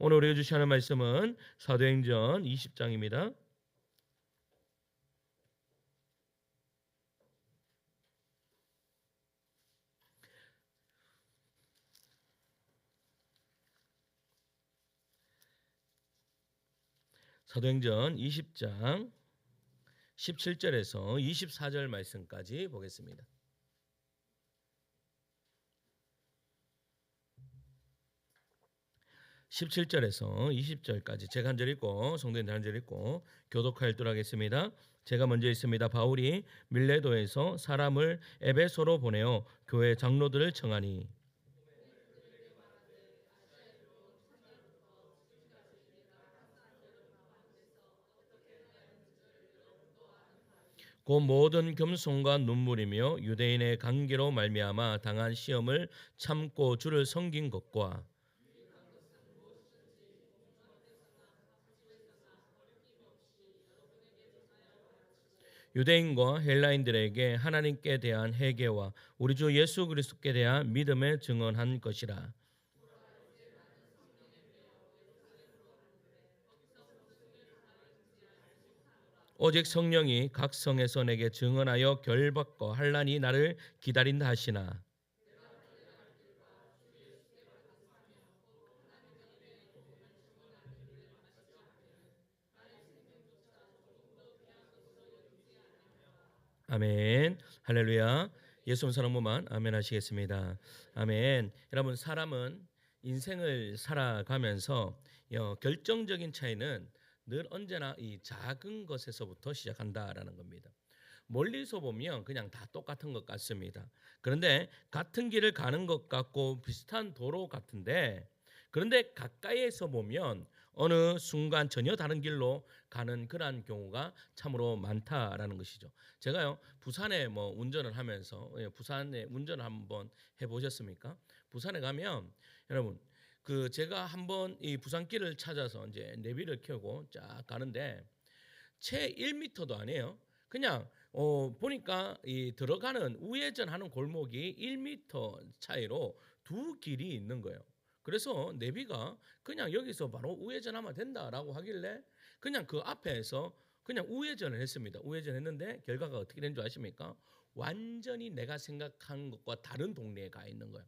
오늘 우리가 주시는 말씀은 사도행전 20장입니다. 사도행전 20장 17절에서 24절 말씀까지 보겠습니다. 17절에서 20절까지 제가 한 절 읽고 성도님들 한 절 읽고 교독하여 읽도록 하겠습니다. 제가 먼저 읽습니다. 바울이 밀레도에서 사람을 에베소로 보내어 교회 장로들을 청하니 그 모든 겸손과 눈물이며 유대인의 관계로 말미암아 당한 시험을 참고 주를 섬긴 것과 유대인과 헬라인들에게 하나님께 대한 회개와 우리 주 예수 그리스도께 대한 믿음을 증언한 것이라. 오직 성령이 각 성에서 내게 증언하여 결박과 환난이 나를 기다린다 하시나 아멘. 할렐루야. 예수 사랑 모만 아멘 하시겠습니다. 아멘. 여러분 사람은 인생을 살아가면서 결정적인 차이는 늘 언제나 이 작은 것에서부터 시작한다라는 겁니다. 멀리서 보면 그냥 다 똑같은 것 같습니다. 그런데 같은 길을 가는 것 같고 비슷한 도로 같은데 그런데 가까이에서 보면 어느 순간 전혀 다른 길로 가는 그러한 경우가 참으로 많다라는 것이죠. 제가요 부산에 운전을 하면서 부산에 운전을 한번 해보셨습니까? 부산에 가면 여러분 제가 한번 이 부산길을 찾아서 이제 내비를 켜고 쫙 가는데 채 1m도 아니에요. 그냥 보니까 이 들어가는 우회전하는 골목이 1m 차이로 두 길이 있는 거예요. 그래서 내비가 그냥 여기서 바로 우회전하면 된다라고 하길래 그냥 그 앞에서 그냥 우회전을 했습니다. 우회전했는데 결과가 어떻게 된 줄 아십니까? 완전히 내가 생각한 것과 다른 동네에 가 있는 거예요.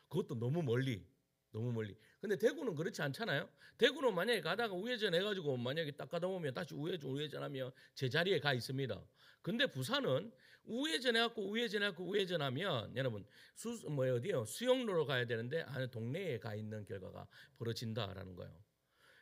그것도 너무 멀리. 너무 멀리. 근데 대구는 그렇지 않잖아요. 대구는 만약에 가다가 우회전 해가지고 만약에 딱 가다 보면 다시 우회전하면 제자리에 가 있습니다. 근데 부산은 우회전하면 여러분 어디요? 수영로로 가야 되는데 안에 동네에 가 있는 결과가 벌어진다라는 거예요.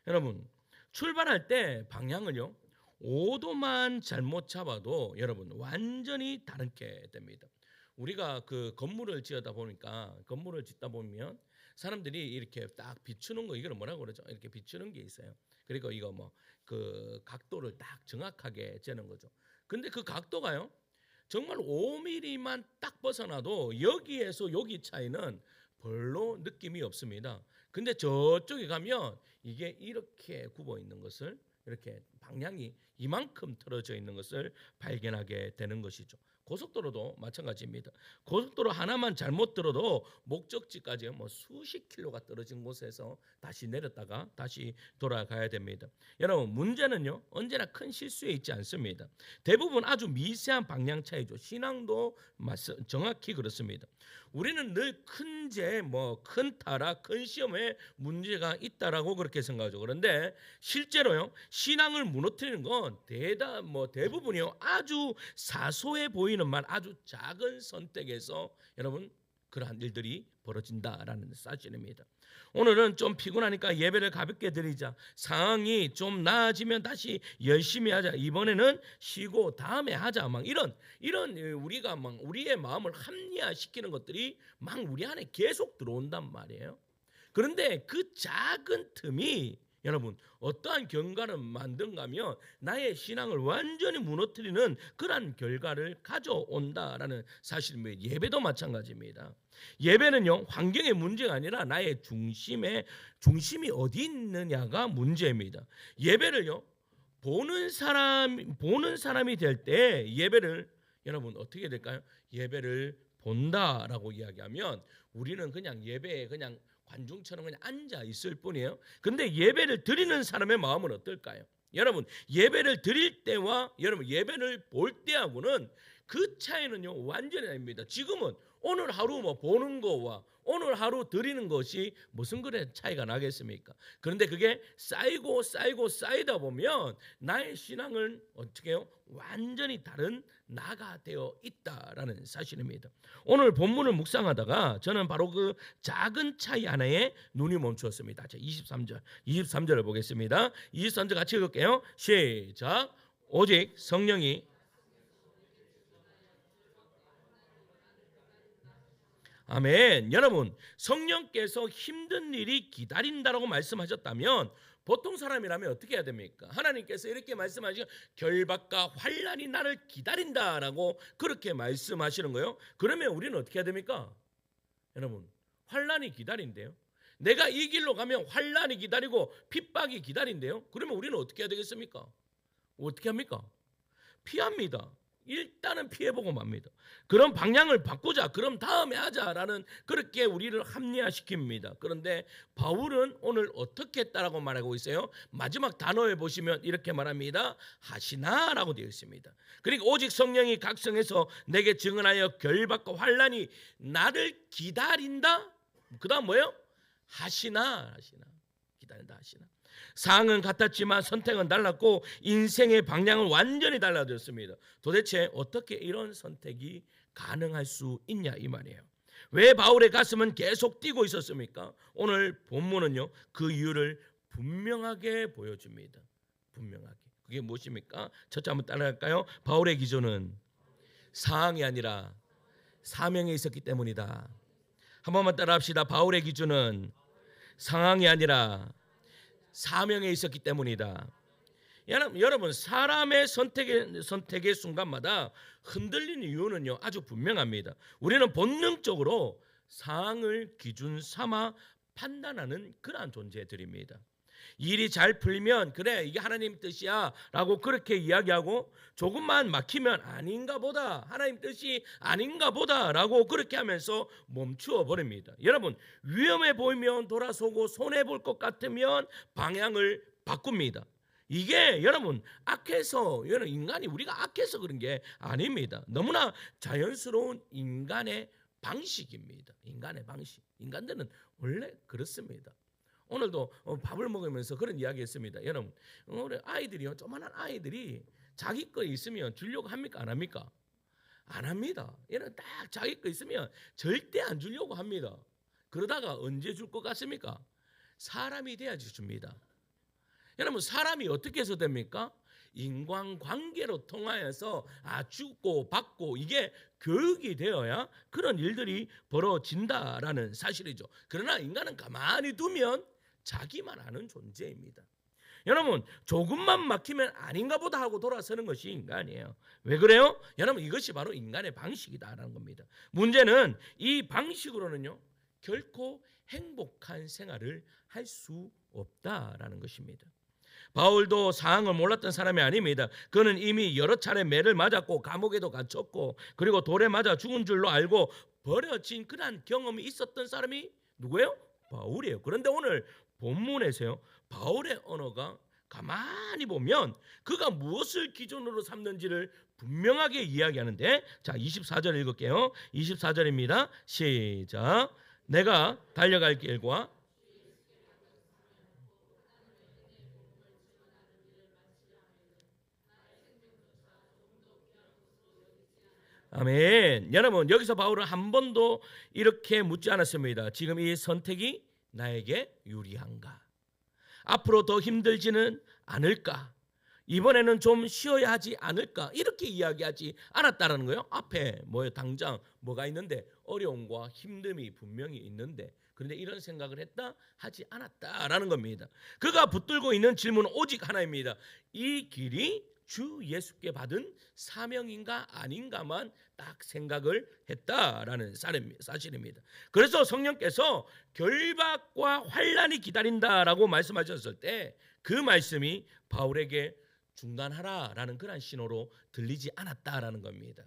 여러분 출발할 때 방향을요 5도만 잘못 잡아도 여러분 완전히 다르게 됩니다. 우리가 그 건물을 짓다 보면 사람들이 이렇게 딱 비추는 거 이걸 뭐라고 그러죠? 이렇게 비추는 게 있어요. 그리고 이거 그 각도를 딱 정확하게 재는 거죠. 근데 그 각도가요 정말 5mm만 딱 벗어나도 여기에서 여기 차이는 별로 느낌이 없습니다. 근데 저쪽에 가면 이게 이렇게 굽어 있는 것을 이렇게 방향이 이만큼 틀어져 있는 것을 발견하게 되는 것이죠. 고속도로도 마찬가지입니다. 고속도로 하나만 잘못 들어도 목적지까지 수십 킬로가 떨어진 곳에서 다시 내렸다가 다시 돌아가야 됩니다. 여러분 문제는요 언제나 큰 실수에 있지 않습니다. 대부분 아주 미세한 방향 차이죠. 신앙도 정확히 그렇습니다. 우리는 늘 큰 죄, 큰 타락, 큰 시험에 문제가 있다라고 그렇게 생각하죠. 그런데 실제로요 신앙을 무너뜨리는 건 대부분이요 아주 사소해 보이는 말, 아주 작은 선택에서 여러분 그러한 일들이 벌어진다라는 사실입니다. 오늘은 좀 피곤하니까 예배를 가볍게 드리자. 상황이 좀 나아지면 다시 열심히 하자. 이번에는 쉬고 다음에 하자. 이런 우리가 우리의 마음을 합리화시키는 것들이 우리 안에 계속 들어온단 말이에요. 그런데 그 작은 틈이 여러분 어떠한 결과를 만든가면 나의 신앙을 완전히 무너뜨리는 그러한 결과를 가져온다라는 사실입니다. 예배도 마찬가지입니다. 예배는요 환경의 문제가 아니라 나의 중심이 어디 있느냐가 문제입니다. 예배를요 보는 사람이 될 때 예배를 여러분 어떻게 될까요? 예배를 본다라고 이야기하면 우리는 그냥 예배에 그냥 관중처럼 그냥 앉아 있을 뿐이에요. 근데 예배를 드리는 사람의 마음은 어떨까요? 여러분, 예배를 드릴 때와 여러분 예배를 볼 때하고는 그 차이는요 완전히 아닙니다. 지금은 오늘 하루 뭐 보는 거와 오늘 하루 드리는 것이 무슨 그래 차이가 나겠습니까? 그런데 그게 쌓이고 쌓이다 보면 나의 신앙은 어떻게 해요? 완전히 다른 나가 되어 있다라는 사실입니다. 오늘 본문을 묵상하다가 저는 바로 그 작은 차이 하나에 눈이 멈추었습니다. 자, 23절을 보겠습니다. 23절 같이 읽을게요. 시작. 오직 성령이 아멘. 여러분, 성령께서 힘든 일이 기다린다라고 말씀하셨다면 보통 사람이라면 어떻게 해야 됩니까? 하나님께서 이렇게 말씀하시고 결박과 환난이 나를 기다린다라고 그렇게 말씀하시는 거예요. 그러면 우리는 어떻게 해야 됩니까? 여러분, 환난이 기다린대요. 내가 이 길로 가면 환난이 기다리고 핍박이 기다린대요. 그러면 우리는 어떻게 해야 되겠습니까? 어떻게 합니까? 피합니다. 일단은 피해보고 맙니다. 그럼 방향을 바꾸자. 그럼 다음에 하자라는 그렇게 우리를 합리화시킵니다. 그런데 바울은 오늘 어떻게 했다라고 말하고 있어요? 마지막 단어에 보시면 이렇게 말합니다. 하시나라고 되어 있습니다. 그러니까 오직 성령이 각성해서 내게 증언하여 결박과 환난이 나를 기다린다. 그 다음 뭐예요? 하시나 기다린다 하시나. 상황은 같았지만 선택은 달랐고 인생의 방향은 완전히 달라졌습니다. 도대체 어떻게 이런 선택이 가능할 수 있냐 이 말이에요. 왜 바울의 가슴은 계속 뛰고 있었습니까? 오늘 본문은요 그 이유를 분명하게 보여줍니다. 분명하게. 그게 무엇입니까? 첫째 한번 따라갈까요? 바울의 기준은 상황이 아니라 사명에 있었기 때문이다. 한 번만 따라합시다. 바울의 기준은 상황이 아니라 사명에 있었기 때문이다. 여러분 사람의 선택의 순간마다 흔들리는 이유는요 아주 분명합니다. 우리는 본능적으로 상황을 기준 삼아 판단하는 그러한 존재들입니다. 일이 잘 풀리면 그래 이게 하나님 뜻이야 라고 그렇게 이야기하고 조금만 막히면 아닌가 보다 하나님 뜻이 아닌가 보다 라고 그렇게 하면서 멈추어 버립니다. 여러분 위험해 보이면 돌아서고 손해볼 것 같으면 방향을 바꿉니다. 이게 여러분 악해서 여러분 인간이 우리가 악해서 그런 게 아닙니다. 너무나 자연스러운 인간의 방식입니다. 인간의 방식. 인간들은 원래 그렇습니다. 오늘도 밥을 먹으면서 그런 이야기 했습니다. 여러분 우리 아이들이요 조만한 아이들이 자기 거 있으면 주려고 합니까 안 합니까? 안 합니다. 얘는 딱 자기 거 있으면 절대 안 주려고 합니다. 그러다가 언제 줄 것 같습니까? 사람이 돼야지 줍니다. 여러분 사람이 어떻게 해서 됩니까? 인간관계로 통하여서 주고 받고 이게 교육이 되어야 그런 일들이 벌어진다라는 사실이죠. 그러나 인간은 가만히 두면 자기만 아는 존재입니다. 여러분 조금만 막히면 아닌가 보다 하고 돌아서는 것이 인간이에요. 왜 그래요? 여러분 이것이 바로 인간의 방식이다라는 겁니다. 문제는 이 방식으로는요 결코 행복한 생활을 할 수 없다라는 것입니다. 바울도 상황을 몰랐던 사람이 아닙니다. 그는 이미 여러 차례 매를 맞았고 감옥에도 갇혔고 그리고 돌에 맞아 죽은 줄로 알고 버려진 그러한 경험이 있었던 사람이 누구예요? 바울이에요. 그런데 오늘 본문에서요 바울의 언어가 가만히 보면 그가 무엇을 기준으로 삼는지를 분명하게 이야기하는데 자 24절 읽을게요. 24절입니다. 시작. 내가 달려갈 길과 아멘. 여러분 여기서 바울은 한 번도 이렇게 묻지 않았습니다. 지금 이 선택이 나에게 유리한가? 앞으로 더 힘들지는 않을까? 이번에는 좀 쉬어야 하지 않을까? 이렇게 이야기하지 않았다라는 거예요. 앞에 당장 뭐가 있는데 어려움과 힘듦이 분명히 있는데 그런데 이런 생각을 했다? 하지 않았다라는 겁니다. 그가 붙들고 있는 질문은 오직 하나입니다. 이 길이 주 예수께 받은 사명인가 아닌가만 딱 생각을 했다라는 사실입니다. 그래서 성령께서 결박과 환난이 기다린다라고 말씀하셨을 때 그 말씀이 바울에게 중단하라라는 그런 신호로 들리지 않았다라는 겁니다.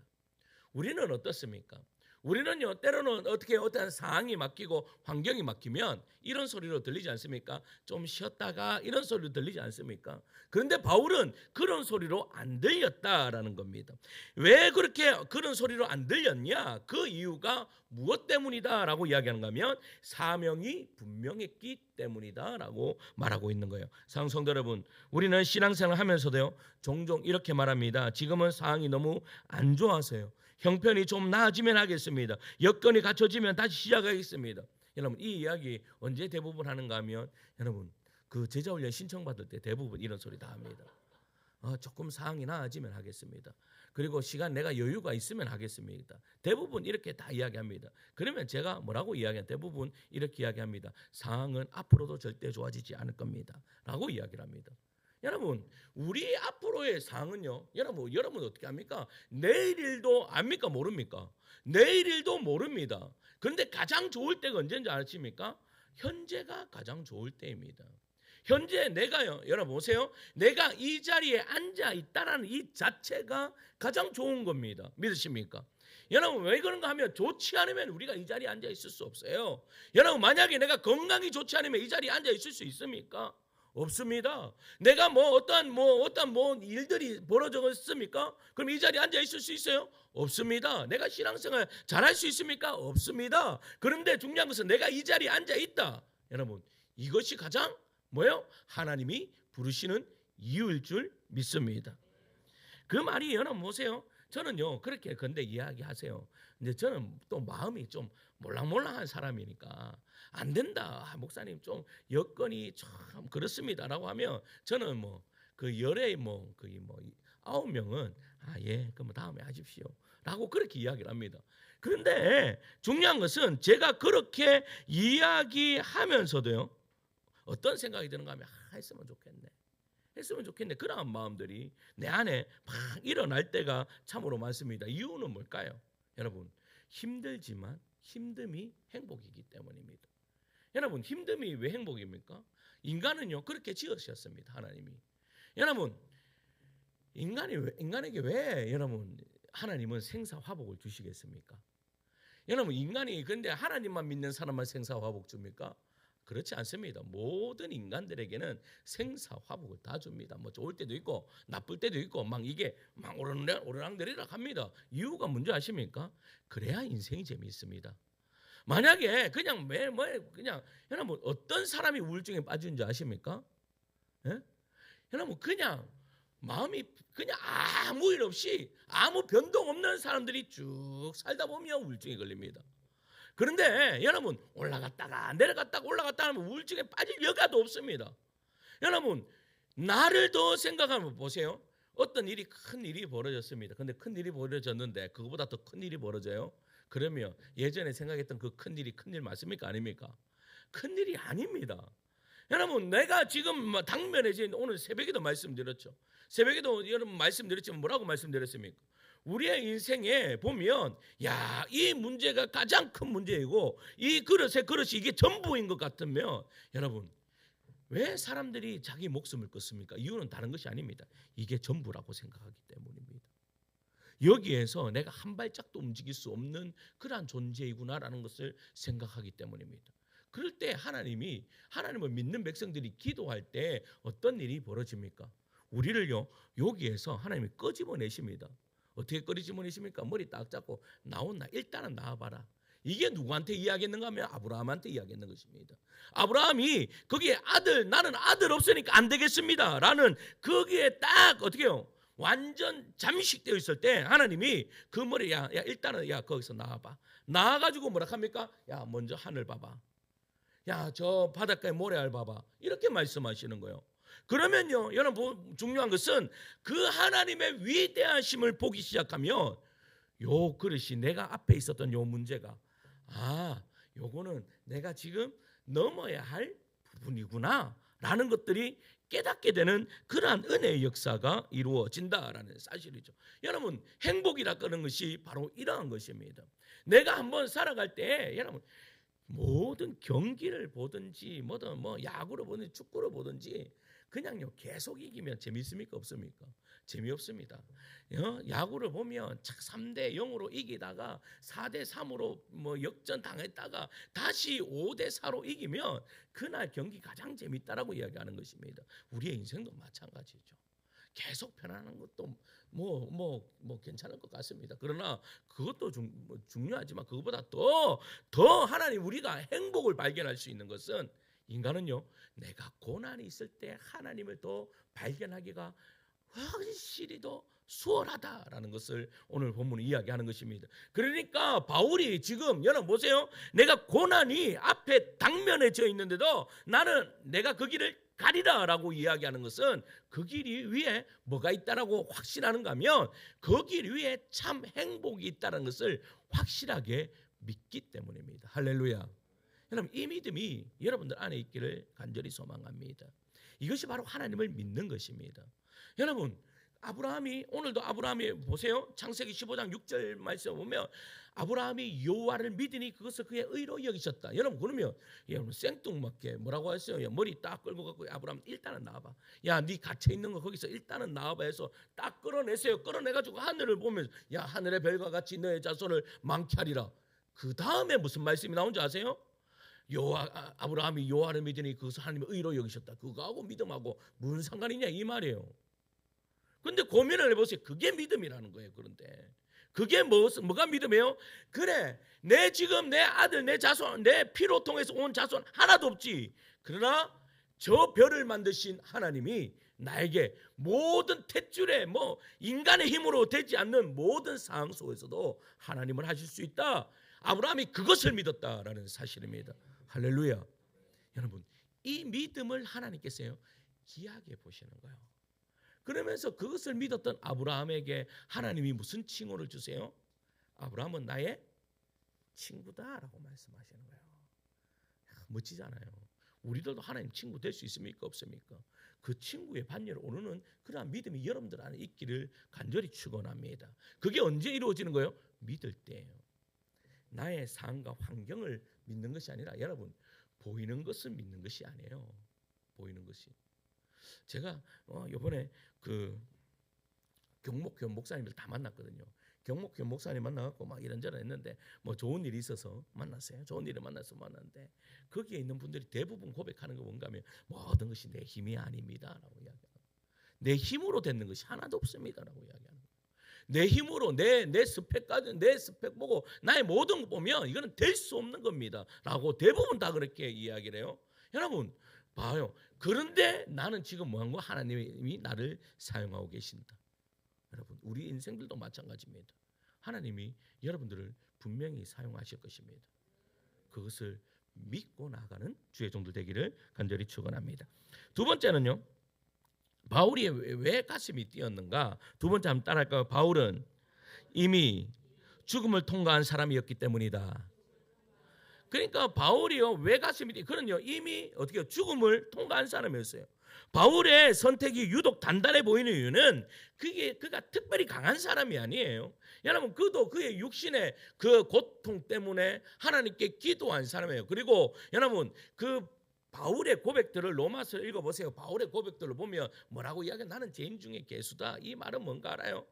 우리는 어떻습니까? 우리는요 때로는 어떻게 어떤 상황이 맡기고 환경이 맡기면 이런 소리로 들리지 않습니까? 좀 쉬었다가 이런 소리로 들리지 않습니까? 그런데 바울은 그런 소리로 안 들렸다라는 겁니다. 왜 그렇게 그런 소리로 안 들렸냐? 그 이유가 무엇 때문이다라고 이야기하는가 하면 사명이 분명했기 때문이다라고 말하고 있는 거예요. 사랑하는 성도 여러분, 우리는 신앙생활을 하면서도요 종종 이렇게 말합니다. 지금은 상황이 너무 안 좋아서요. 형편이 좀 나아지면 하겠습니다. 여건이 갖춰지면 다시 시작하겠습니다. 여러분 이 이야기 언제 대부분 하는가 하면 여러분 그 제자훈련 신청받을 때 대부분 이런 소리 다 합니다. 조금 상황이 나아지면 하겠습니다. 그리고 시간 내가 여유가 있으면 하겠습니다. 대부분 이렇게 다 이야기합니다. 그러면 제가 뭐라고 이야기하냐? 대부분 이렇게 이야기합니다. 상황은 앞으로도 절대 좋아지지 않을 겁니다. 라고 이야기를 합니다. 여러분 우리 앞으로의 상황은요 여러분 어떻게 합니까? 내일 일도 압니까? 모릅니까? 내일 일도 모릅니다. 그런데 가장 좋을 때가 언제인지 아십니까? 현재가 가장 좋을 때입니다. 현재 내가요 여러분 보세요. 내가 이 자리에 앉아 있다라는 이 자체가 가장 좋은 겁니다. 믿으십니까? 여러분 왜 그런가 하면 좋지 않으면 우리가 이 자리에 앉아 있을 수 없어요. 여러분 만약에 내가 건강이 좋지 않으면 이 자리에 앉아 있을 수 있습니까? 없습니다. 내가 어떠한 일들이 벌어졌습니까? 그럼 이 자리에 앉아 있을 수 있어요? 없습니다. 내가 신앙생활 잘할 수 있습니까? 없습니다. 그런데 중요한 것은 내가 이 자리에 앉아 있다. 여러분 이것이 가장 뭐예요? 하나님이 부르시는 이유일 줄 믿습니다. 그 말이 여러분 보세요. 저는요 그렇게 근데 이야기하세요. 근데 저는 또 마음이 좀 몰랑몰랑한 사람이니까 안 된다. 목사님 좀 여건이 참 그렇습니다라고 하면 저는 그 열의 거의 9명은 예 그럼 다음에 하십시오라고 그렇게 이야기를 합니다. 그런데 중요한 것은 제가 그렇게 이야기하면서도요 어떤 생각이 드는가 하면 했으면 좋겠네 그러한 마음들이 내 안에 막 일어날 때가 참으로 많습니다. 이유는 뭘까요? 여러분 힘들지만 힘듦이 행복이기 때문입니다. 여러분 힘듦이 왜 행복입니까? 인간은요 그렇게 지으셨습니다. 하나님이. 여러분 인간에게 왜 여러분 하나님은 생사화복을 주시겠습니까? 여러분 인간이 근데 하나님만 믿는 사람만 생사화복 줍니까? 그렇지 않습니다. 모든 인간들에게는 생사화복을 다 줍니다. 좋을 때도 있고 나쁠 때도 있고 이게 오르락내리락 합니다. 이유가 뭔지 아십니까? 그래야 인생이 재미있습니다. 만약에 그냥 그냥 여러분 어떤 사람이 우울증에 빠지는지 아십니까? 예? 여러분 그냥 마음이 그냥 아무 일 없이 아무 변동 없는 사람들이 쭉 살다 보면 우울증에 걸립니다. 그런데 여러분 올라갔다가 올라갔다가 하면 우울증에 빠질 여가도 없습니다. 여러분 나를 더 생각하면 보세요. 어떤 일이 큰 일이 벌어졌습니다. 근데 큰 일이 벌어졌는데 그거보다 더 큰 일이 벌어져요. 그러면 예전에 생각했던 그 큰 일이 큰 일 맞습니까? 아닙니까? 큰 일이 아닙니다. 여러분 내가 지금 당면에 오늘 새벽에도 말씀드렸죠. 새벽에도 여러분 말씀드렸지만 뭐라고 말씀드렸습니까? 우리의 인생에 보면 이 문제가 가장 큰 문제이고 이 그릇이 이게 전부인 것 같으면 여러분 왜 사람들이 자기 목숨을 끊습니까? 이유는 다른 것이 아닙니다. 이게 전부라고 생각하기 때문입니다. 여기에서 내가 한 발짝도 움직일 수 없는 그러한 존재이구나라는 것을 생각하기 때문입니다. 그럴 때 하나님을 믿는 백성들이 기도할 때 어떤 일이 벌어집니까? 우리를요 여기에서 하나님이 끄집어내십니다. 어떻게 끄집어내십니까? 머리 딱 잡고 일단은 나와봐라. 이게 누구한테 이야기했는가 하면 아브라함한테 이야기했는 것입니다. 아브라함이 거기에 나는 아들 없으니까 안 되겠습니다 라는 거기에 딱 어떻게 해요? 완전 잠식되어 있을 때 하나님이 그 머리 일단은 거기서 나와봐. 나와가지고 뭐라 합니까? 먼저 하늘 봐봐. 저 바닷가에 모래알 봐봐. 이렇게 말씀하시는 거예요. 그러면요 여러분 중요한 것은 그 하나님의 위대하심을 보기 시작하면 요 그릇이 내가 앞에 있었던 요 문제가 요거는 내가 지금 넘어야 할 부분이구나 라는 것들이 깨닫게 되는 그러한 은혜의 역사가 이루어진다라는 사실이죠. 여러분 행복이라 그런 것이 바로 이러한 것입니다. 내가 한번 살아갈 때 여러분 모든 경기를 보든지 뭐든 뭐 야구를 보든지 축구를 보든지 그냥요 계속 이기면 재밌습니까 없습니까? 재미없습니다. 야구를 보면 3대 0으로 이기다가 4대 3으로 뭐 역전 당했다가 다시 5대 4로 이기면 그날 경기 가장 재밌다라고 이야기하는 것입니다. 우리의 인생도 마찬가지죠. 계속 편안한 것도 뭐 괜찮을 것 같습니다. 그러나 그것도 중요하지만 그것보다 더 하나님 우리가 행복을 발견할 수 있는 것은 인간은요 내가 고난이 있을 때 하나님을 더 발견하기가 확실히 더 수월하다라는 것을 오늘 본문은 이야기하는 것입니다. 그러니까 바울이 지금 여러분 보세요. 내가 고난이 앞에 당면해져 있는데도 나는 내가 그 길을 가리라라고 이야기하는 것은 그 길 위에 뭐가 있다라고 확신하는가 하면 그 길 위에 참 행복이 있다는 것을 확실하게 믿기 때문입니다. 할렐루야. 여러분 이 믿음이 여러분들 안에 있기를 간절히 소망합니다. 이것이 바로 하나님을 믿는 것입니다. 여러분 오늘도 아브라함이 보세요. 창세기 15장 6절 말씀 보면 아브라함이 여호와를 믿으니 그것을 그의 의로 여기셨다. 여러분 그러면 여러분 생뚱맞게 뭐라고 했어요? 머리 딱 끌고 갖고 아브라함 일단은 나와봐. 야, 네 갇혀 있는 거 거기서 일단은 나와봐 해서 딱 끌어내세요. 끌어내가지고 하늘을 보면서 야, 하늘의 별과 같이 너의 자손을 많게 하리라. 그 다음에 무슨 말씀이 나온지 아세요? 아브라함이 여호와를 믿으니 그것을 하나님의 의로 여기셨다. 그거하고 믿음하고 무슨 상관이냐 이 말이에요. 근데 고민을 해보세요. 그게 믿음이라는 거예요. 그런데 그게 뭐가 믿음이에요? 그래, 지금 내 아들, 내 자손, 내 피로 통해서 온 자손 하나도 없지. 그러나 저 별을 만드신 하나님이 나에게 모든 탯줄에 인간의 힘으로 되지 않는 모든 상황 속에서도 하나님을 하실 수 있다. 아브라함이 그것을 믿었다라는 사실입니다. 할렐루야. 여러분 이 믿음을 하나님께서요 귀하게 보시는 거예요. 그러면서 그것을 믿었던 아브라함에게 하나님이 무슨 칭호를 주세요? 아브라함은 나의 친구다라고 말씀하시는 거예요. 멋지잖아요. 우리들도 하나님 친구 될 수 있습니까 없습니까? 그 친구의 반열을 오르는 그러한 믿음이 여러분들 안에 있기를 간절히 축원합니다. 그게 언제 이루어지는 거예요? 믿을 때예요. 나의 상황과 환경을 믿는 것이 아니라 여러분 보이는 것을 믿는 것이 아니에요. 보이는 것이. 제가 이번에 그 경목교회 목사님들 다 만났거든요. 경목교회 목사님 만나갖고 막 이런저런 했는데 좋은 일이 있어서 만났어요. 좋은 일을 만나서 만났는데 거기에 있는 분들이 대부분 고백하는 거 뭔가 하면 모든 것이 내 힘이 아닙니다라고 이야기하고 내 힘으로 되는 것이 하나도 없습니다라고 이야기하는 거예요. 내 힘으로 내 스펙까지 내 스펙 보고 나의 모든 거 보면 이거는 될 수 없는 겁니다라고 대부분 다 그렇게 이야기를 해요. 여러분 봐요. 그런데 나는 지금 뭐한 거? 하나님이 나를 사용하고 계신다. 여러분 우리 인생들도 마찬가지입니다. 하나님이 여러분들을 분명히 사용하실 것입니다. 그것을 믿고 나가는 주의 종들 되기를 간절히 축원합니다. 두 번째는요. 바울이 왜 가슴이 뛰었는가? 두 번째 한번 따라할까요? 바울은 이미 죽음을 통과한 사람이었기 때문이다. 그러니까 바울이요 왜 가슴이 뛰? 그는요 이미 어떻게 죽음을 통과한 사람이었어요. 바울의 선택이 유독 단단해 보이는 이유는 그가 특별히 강한 사람이 아니에요. 여러분 그도 그의 육신의 그 고통 때문에 하나님께 기도한 사람이에요. 그리고 여러분 그 바울의 고백들을 로마서 읽어보세요. 바울의 고백들을 보면 뭐라고 이야기해? 나는 죄인 중에 괴수다. 이 말은 뭔가 알아요?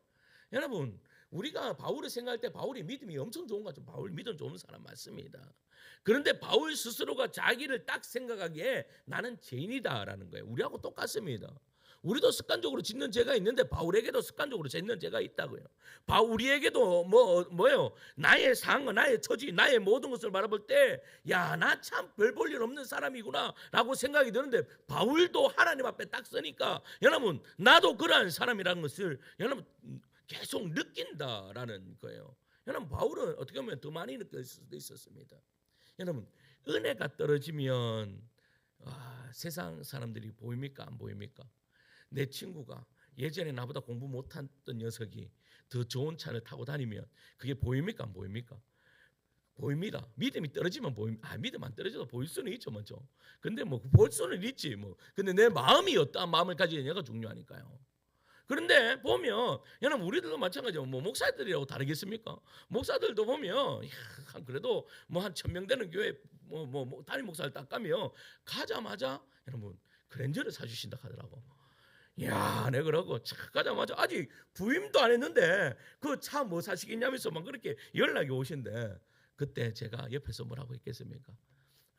여러분 우리가 바울을 생각할 때 바울이 믿음이 엄청 좋은 것 같죠. 바울 믿음 좋은 사람 맞습니다. 그런데 바울 스스로가 자기를 딱 생각하기에 나는 죄인이다라는 거예요. 우리하고 똑같습니다. 우리도 습관적으로 짓는 죄가 있는데 바울에게도 습관적으로 짓는 죄가 있다고요. 우리에게도 뭐예요? 나의 상황, 나의 처지, 나의 모든 것을 바라볼 때 야, 나 참 별 볼 일 없는 사람이구나라고 생각이 드는데 바울도 하나님 앞에 딱 서니까 여러분 나도 그러한 사람이라는 것을 여러분 계속 느낀다라는 거예요. 여러분 바울은 어떻게 보면 더 많이 느낄 수도 있었습니다. 여러분 은혜가 떨어지면 세상 사람들이 보입니까 안 보입니까? 내 친구가 예전에 나보다 공부 못했던 녀석이 더 좋은 차를 타고 다니면 그게 보입니까 안 보입니까? 보입니다. 믿음이 떨어지면 보입니다. 믿음 안 떨어져도 보일 수는 있죠 먼저. 근데 볼 수는 있지 근데 내 마음이 어떠한 마음을 가지느냐가 중요하니까요. 그런데 보면 여러분 우리들도 마찬가지로 뭐 목사들이라고 다르겠습니까? 목사들도 보면 그래도 뭐 한 1,000명 되는 교회 뭐 담임 목사를 딱 가면 가자마자 여러분 그랜저를 사주신다 하더라고. 야, 내가 그러고 가자마자 아직 부임도 안 했는데 그 차 뭐 사시겠냐면서 막 그렇게 연락이 오신대. 그때 제가 옆에서 뭐라고 했겠습니까?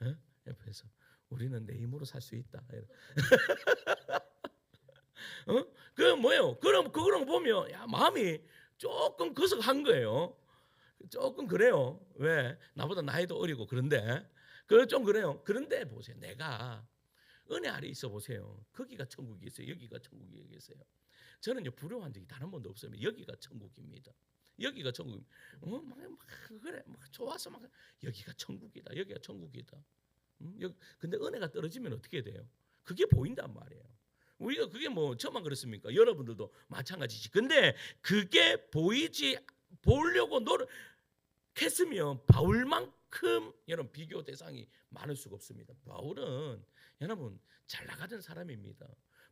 에? 옆에서 우리는 내 힘으로 살 수 있다. 그 뭐예요? 그럼 그거랑 보면 야, 마음이 조금 거석한 거예요. 조금 그래요. 왜? 나보다 나이도 어리고 그런데 그 좀 그래요. 그런데 보세요. 내가 은혜 아래 있어 보세요. 거기가 천국이 있어요. 여기가 천국이 있어요. 저는요 부러워한 적이 단 한 번도 없어요. 여기가 천국입니다. 여기가 천국. 그래, 막 좋아서 막 여기가 천국이다. 여기가 천국이다. 근데 은혜가 떨어지면 어떻게 돼요? 그게 보인단 말이에요. 우리가 그게 뭐 저만 그렇습니까? 여러분들도 마찬가지지. 근데 그게 보려고 노력했으면 바울만큼 여러분 비교 대상이 많을 수가 없습니다. 바울은 여러분 잘 나가던 사람입니다.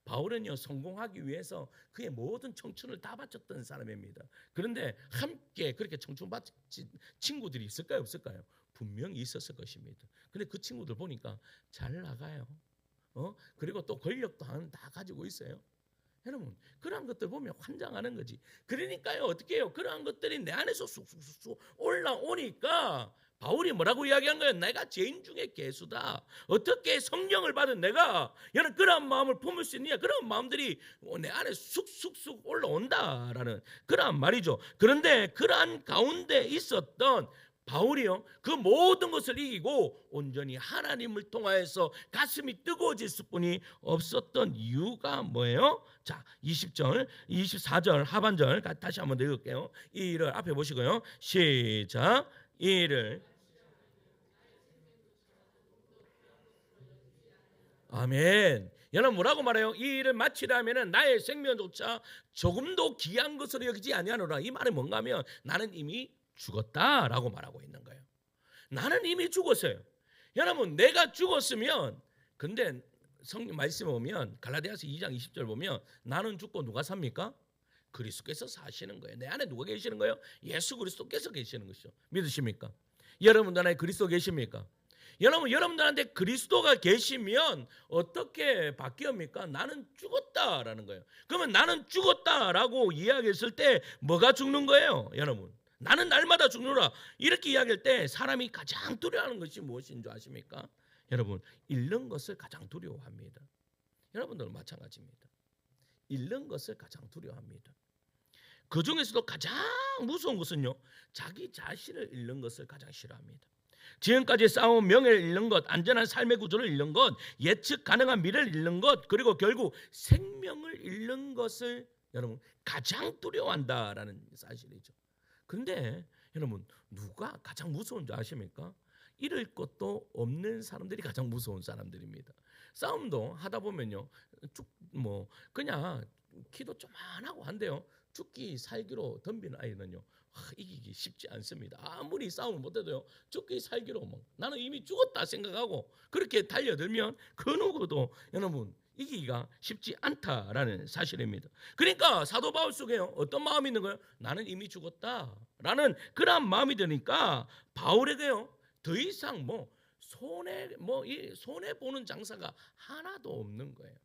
바울은요 성공하기 위해서 그의 모든 청춘을 다 바쳤던 사람입니다. 그런데 함께 그렇게 청춘 바친 친구들이 있을까요, 없을까요? 분명히 있었을 것입니다. 근데 그 친구들 보니까 잘 나가요. 그리고 또 권력도 다 가지고 있어요. 여러분 그러한 것들 보면 환장하는 거지. 그러니까요 어떻게 해요? 그러한 것들이 내 안에서 쑥쑥쑥 올라오니까 바울이 뭐라고 이야기한 거예요? 내가 죄인 중에 괴수다. 어떻게 성령을 받은 내가 여러분 그러한 마음을 품을 수 있느냐? 그런 마음들이 내 안에 쑥쑥쑥 올라온다라는 그러한 말이죠. 그런데 그러한 가운데 있었던 바울이요 그 모든 것을 이기고 온전히 하나님을 통하여서 가슴이 뜨거워질 수뿐이 없었던 이유가 뭐예요? 자 20절 24절 하반절 다시 한번 읽을게요. 이 일을 앞에 보시고요. 시작. 이 일을 아멘. 여러분 뭐라고 말해요? 이 일을 마치려 하면은 나의 생명조차 조금도 귀한 것으로 여기지 아니하노라. 이 말은 뭔가 하면 나는 이미 죽었다라고 말하고 있는 거예요. 나는 이미 죽었어요. 여러분 내가 죽었으면 근데 성경 말씀에 보면 갈라디아서 2장 20절 보면 나는 죽고 누가 삽니까? 그리스도께서 사시는 거예요. 내 안에 누가 계시는 거예요? 예수 그리스도께서 계시는 것이죠. 믿으십니까? 여러분들 안에 그리스도 계십니까? 여러분들한테 그리스도가 계시면 어떻게 바뀌옵니까? 나는 죽었다라는 거예요. 그러면 나는 죽었다라고 이야기했을 때 뭐가 죽는 거예요? 여러분 나는 날마다 죽노라 이렇게 이야기할 때 사람이 가장 두려워하는 것이 무엇인 줄 아십니까? 여러분 잃는 것을 가장 두려워합니다. 여러분들은 마찬가지입니다. 잃는 것을 가장 두려워합니다. 그 중에서도 가장 무서운 것은요 자기 자신을 잃는 것을 가장 싫어합니다. 지금까지 쌓아온 명예를 잃는 것, 안전한 삶의 구조를 잃는 것, 예측 가능한 미래를 잃는 것, 그리고 결국 생명을 잃는 것을 여러분 가장 두려워한다라는 사실이죠. 그런데 여러분 누가 가장 무서운 줄 아십니까? 잃을 것도 없는 사람들이 가장 무서운 사람들입니다. 싸움도 하다 보면요 그냥 키도 조만하고 한데요 죽기 살기로 덤비는 아이는요 이기기 쉽지 않습니다. 아무리 싸움을 못해도요 죽기 살기로 나는 이미 죽었다 생각하고 그렇게 달려들면 그 누구도 여러분 이기기가 쉽지 않다라는 사실입니다. 그러니까 사도 바울 속에요 어떤 마음이 있는 거예요? 나는 이미 죽었다라는 그런 마음이 드니까 바울에게요 더 이상 손해 보는 장사가 하나도 없는 거예요.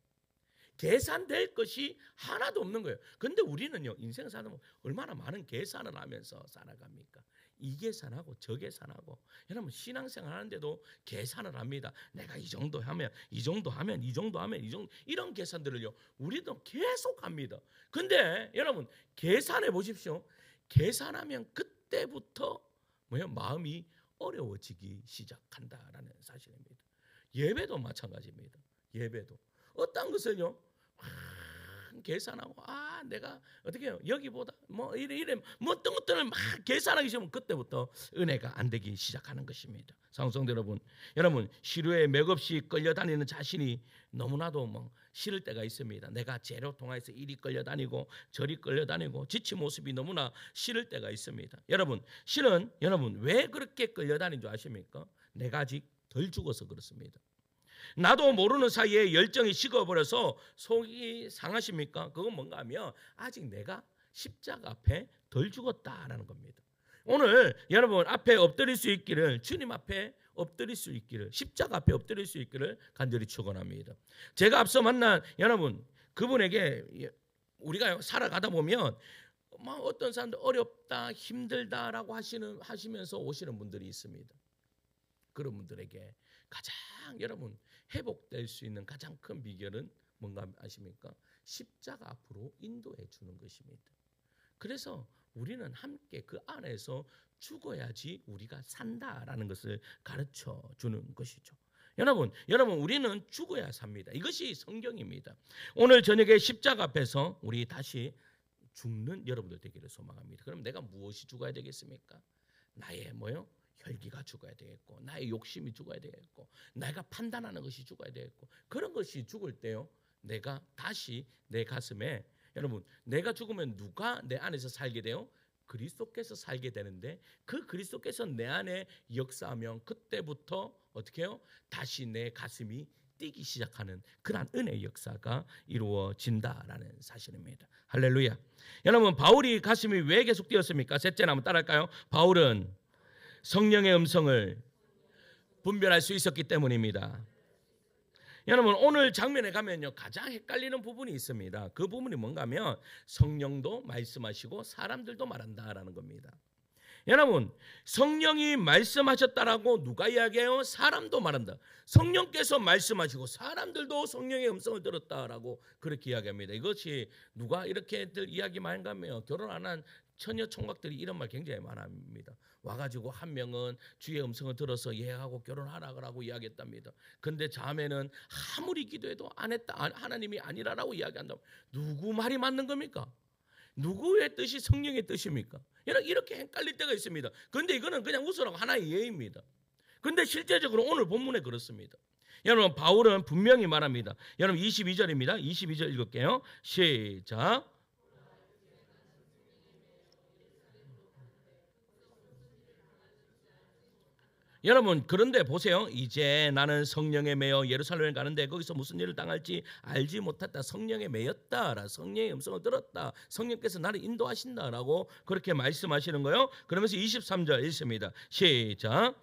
계산될 것이 하나도 없는 거예요. 근데 우리는요 인생을 살다 보면 얼마나 많은 계산을 하면서 살아갑니까? 이 계산하고 저 계산하고 여러분 신앙생활 하는데도 계산을 합니다. 내가 이 정도 하면 이 정도 하면 이 정도 하면 이 정도 이런 계산들을요 우리도 계속 합니다. 근데 여러분 계산해 보십시오. 계산하면 그때부터 마음이 어려워지기 시작한다라는 사실입니다. 예배도 마찬가지입니다. 예배도 어떤 것을요 계산하고 내가 어떻게 해요? 여기보다 이래 어떤 것들을 막 계산하기 시작하면 그때부터 은혜가 안 되기 시작하는 것입니다. 사랑성도 여러분 시루에 맥없이 끌려다니는 자신이 너무나도 싫을 때가 있습니다. 내가 죄로 통해서 이리 끌려다니고 저리 끌려다니고 지친 모습이 너무나 싫을 때가 있습니다. 여러분 실은 여러분 왜 그렇게 끌려다니는 줄 아십니까? 내가 아직 덜 죽어서 그렇습니다. 나도 모르는 사이에 열정이 식어버려서 속이 상하십니까? 그건 뭔가 하면 아직 내가 십자가 앞에 덜 죽었다라는 겁니다. 오늘 여러분 앞에 엎드릴 수 있기를, 주님 앞에 엎드릴 수 있기를, 십자가 앞에 엎드릴 수 있기를 간절히 축원합니다. 제가 앞서 만난 여러분, 그분에게 우리가 살아가다 보면 막 어떤 사람들 어렵다, 힘들다라고 하시면서 오시는 분들이 있습니다. 그런 분들에게 가장 여러분 회복될 수 있는 가장 큰 비결은 뭔가 아십니까? 십자가 앞으로 인도해 주는 것입니다. 그래서 우리는 함께 그 안에서 죽어야지 우리가 산다라는 것을 가르쳐 주는 것이죠. 여러분 우리는 죽어야 삽니다. 이것이 성경입니다. 오늘 저녁에 십자가 앞에서 우리 다시 죽는 여러분들 되기를 소망합니다. 그럼 내가 무엇이 죽어야 되겠습니까? 나의 뭐요? 혈기가 죽어야 되겠고, 나의 욕심이 죽어야 되겠고, 내가 판단하는 것이 죽어야 되겠고, 그런 것이 죽을 때요, 내가 다시 내 가슴에, 여러분 내가 죽으면 누가 내 안에서 살게 돼요? 그리스도께서 살게 되는데, 그 그리스도께서 내 안에 역사하면 그때부터 어떻게 해요? 다시 내 가슴이 뛰기 시작하는 그러한 은혜의 역사가 이루어진다라는 사실입니다. 할렐루야. 여러분 바울이 가슴이 왜 계속 뛰었습니까? 셋째는 한번 따라할까요? 바울은 성령의 음성을 분별할 수 있었기 때문입니다. 여러분 오늘 장면에 가면요 가장 헷갈리는 부분이 있습니다. 그 부분이 뭔가 하면 성령도 말씀하시고 사람들도 말한다라는 겁니다. 여러분 성령이 말씀하셨다라고 누가 이야기해요? 사람도 말한다. 성령께서 말씀하시고 사람들도 성령의 음성을 들었다라고 그렇게 이야기합니다. 이것이 누가 이렇게들 이야기 많이 하면 결혼 안 한 처녀 총각들이 이런 말 굉장히 많습니다. 와가지고 한 명은 주의 음성을 들어서 예하고 결혼하라고 이야기했답니다. 근데 자매는 아무리 기도해도 안 했다, 하나님이 아니라라고 이야기한다면 누구 말이 맞는 겁니까? 누구의 뜻이 성령의 뜻입니까? 이렇게 헷갈릴 때가 있습니다. 그런데 이거는 그냥 웃으라고 하나의 예입니다. 그런데 실제적으로 오늘 본문에 그렇습니다. 여러분 바울은 분명히 말합니다. 여러분 22절입니다. 22절 읽을게요. 시작. 여러분 그런데 보세요. 이제 나는 성령에 매여 예루살렘에 가는데 거기서 무슨 일을 당할지 알지 못했다. 성령에 매였다. 성령의 음성을 들었다. 성령께서 나를 인도하신다라고 그렇게 말씀하시는 거예요. 그러면서 23절 읽습니다. 시작.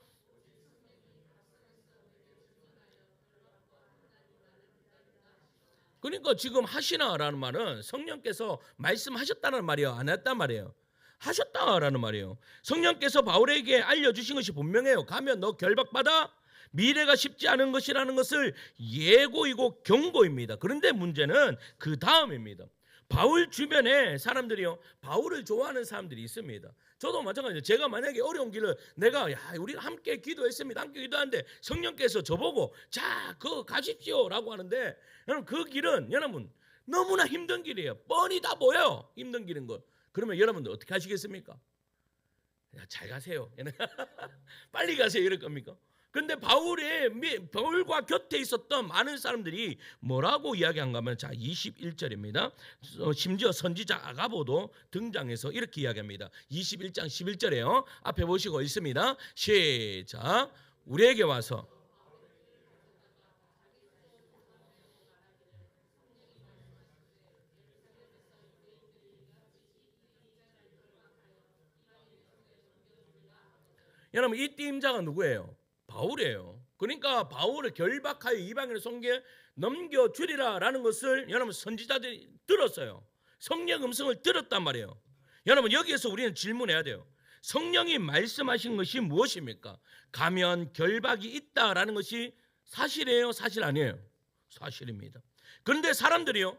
그러니까 지금 하시나라는 말은 성령께서 말씀하셨다는 말이에요, 안 했단 말이에요? 하셨다라는 말이에요. 성령께서 바울에게 알려주신 것이 분명해요. 가면 너 결박받아 미래가 쉽지 않은 것이라는 것을 예고이고 경고입니다. 그런데 문제는 그 다음입니다. 바울 주변에 사람들이요, 바울을 좋아하는 사람들이 있습니다. 저도 마찬가지예요. 제가 만약에 어려운 길을 내가 우리가 함께 기도했습니다. 함께 기도하는데 성령께서 저보고 자, 그거 가십시오라고 하는데 여러분 그 길은 여러분 너무나 힘든 길이에요. 뻔히 다 보여요. 힘든 길인 거. 그러면 여러분들 어떻게 하시겠습니까? 잘 가세요. 빨리 가세요. 이럴 겁니까? 근데 바울과 곁에 있었던 많은 사람들이 뭐라고 이야기한가 하면 자 21절입니다. 심지어 선지자 아가보도 등장해서 이렇게 이야기합니다. 21장 11절에요. 앞에 보시고 있습니다. 시작. 우리에게 와서 여러분 이 띠임자가 누구예요? 바울이에요. 그러니까 바울을 결박하여 이방인의 손에 넘겨주리라라는 것을 여러분 선지자들이 들었어요. 성령 음성을 들었단 말이에요. 여러분 여기에서 우리는 질문해야 돼요. 성령이 말씀하신 것이 무엇입니까? 가면 결박이 있다라는 것이 사실이에요? 사실 아니에요? 사실입니다. 그런데 사람들이요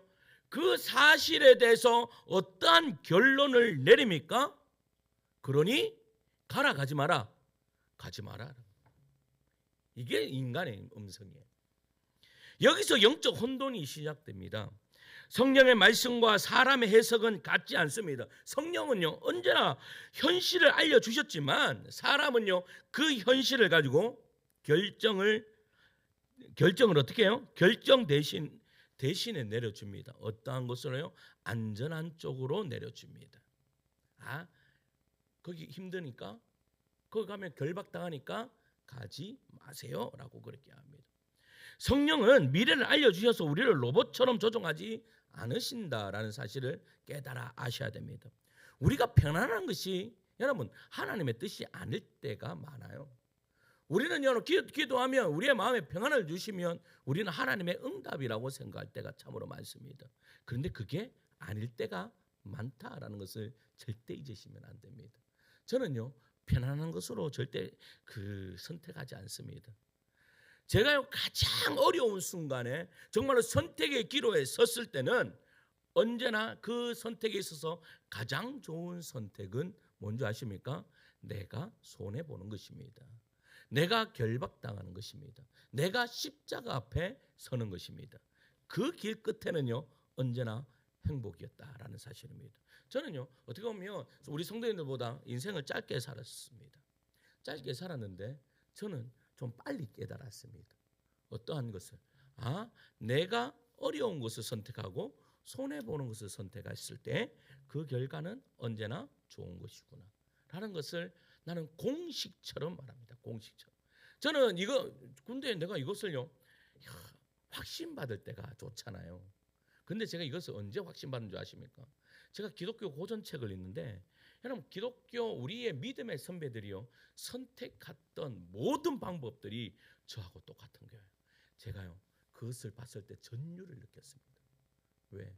그 사실에 대해서 어떠한 결론을 내립니까? 그러니 가라 가지 마라. 가지 마라. 이게 인간의 음성이에요. 여기서 영적 혼돈이 시작됩니다. 성령의 말씀과 사람의 해석은 같지 않습니다. 성령은요 언제나 현실을 알려주셨지만 사람은요 그 현실을 가지고 결정을 어떻게 해요? 결정 대신에 내려줍니다. 어떠한 것으로요? 안전한 쪽으로 내려줍니다. 거기 힘드니까 거기 가면 결박당하니까 가지 마세요라고 그렇게 합니다. 성령은 미래를 알려주셔서 우리를 로봇처럼 조종하지 않으신다라는 사실을 깨달아 아셔야 됩니다. 우리가 편안한 것이 여러분 하나님의 뜻이 아닐 때가 많아요. 우리는 여러분 기도하면 우리의 마음에 평안을 주시면 우리는 하나님의 응답이라고 생각할 때가 참으로 많습니다. 그런데 그게 아닐 때가 많다라는 것을 절대 잊으시면 안 됩니다. 저는요 편안한 것으로 절대 선택하지 않습니다. 제가요 가장 어려운 순간에 정말로 선택의 기로에 섰을 때는 언제나 그 선택에 있어서 가장 좋은 선택은 뭔지 아십니까? 내가 손해보는 것입니다. 내가 결박당하는 것입니다. 내가 십자가 앞에 서는 것입니다. 그 길 끝에는요 언제나 행복이었다라는 사실입니다. 저는요 어떻게 보면 우리 성도님들보다 인생을 짧게 살았습니다. 짧게 살았는데 저는 좀 빨리 깨달았습니다. 어떠한 것을 내가 어려운 것을 선택하고 손해보는 것을 선택했을 때 그 결과는 언제나 좋은 것이구나 라는 것을 나는 공식처럼 말합니다. 공식처럼. 저는 근데 내가 이것을요 확신받을 때가 좋잖아요. 근데 제가 이것을 언제 확신받은 줄 아십니까? 제가 기독교 고전책을 읽는데 여러분 기독교 우리의 믿음의 선배들이요 선택했던 모든 방법들이 저하고 똑같은 거예요. 제가요 그것을 봤을 때 전율을 느꼈습니다. 왜?